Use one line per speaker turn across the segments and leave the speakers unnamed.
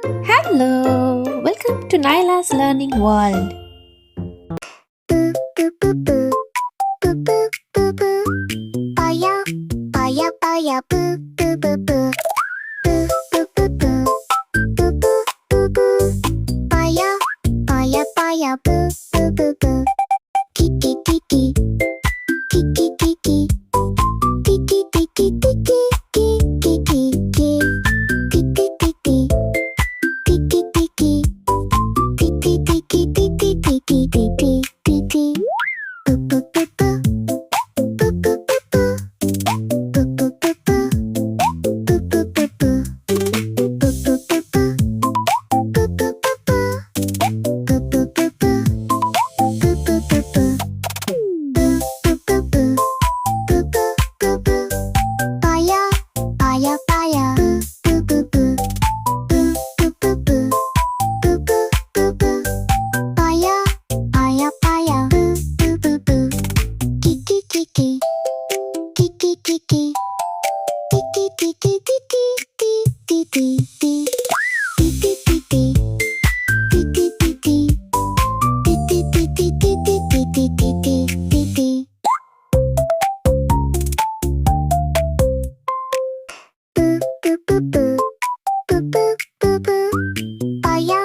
Hello, welcome to Nyla's Learning World.
Boo boo boo boo boo boo boo boo. Baya baya baya boo boo boo boo. Boo boo boo boo boo boo boo boo. Baya baya baya boo boo boo boo. Kiki kiki kiki kiki kiki kiki kiki kiki kiki kiki kiki. Tiki tiki tiki tiki tiki tiki tiki tiki. Boo boo boo boo boo boo boo boo. Boo boo boo boo boo boo boo boo. Boo boo boo boo boo boo boo boo boo. Boo boo boo boo boo boo boo boo. Boo boo boo boo boo boo boo. Baya baya baya boo boo boo. Boo boo boo boo boo boo boo boo. Baya baya baya boo boo boo boo. Kiki kiki kiki kiki kiki kiki kiki kiki kiki kiki kiki kiki kiki kiki kiki kiki. Boo boo boo boo boo boo boo boo. Baya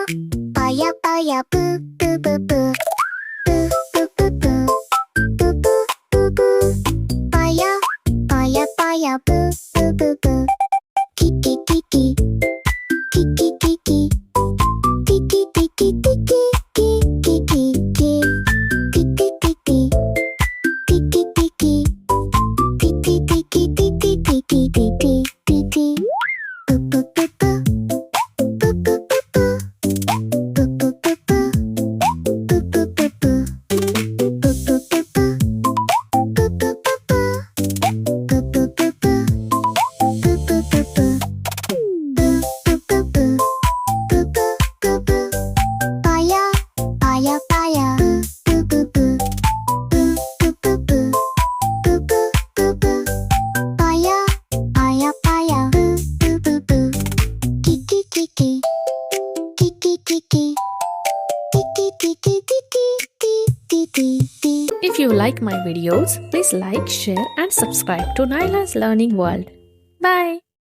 baya baya boo boo boo boo. Boo boo boo boo boo boo boo boo. Baya baya baya boo boo boo boo. Kiki kiki kiki kiki kiki kiki kiki kiki kiki kiki kiki kiki kiki kiki kiki kiki kiki. Boo boo boo boo boo boo boo boo. Boo boo boo boo boo boo boo boo. Boo boo boo boo boo boo boo boo. Boo boo boo boo boo boo boo boo. Boo boo boo boo boo boo boo. Baya baya baya boo boo boo. Boo boo boo boo boo boo boo boo. Baya baya baya boo boo boo. Kiki kiki kiki kiki kiki kiki kiki kiki.
If you like my videos, please like, share, and subscribe to Nyla's Learning World. Bye.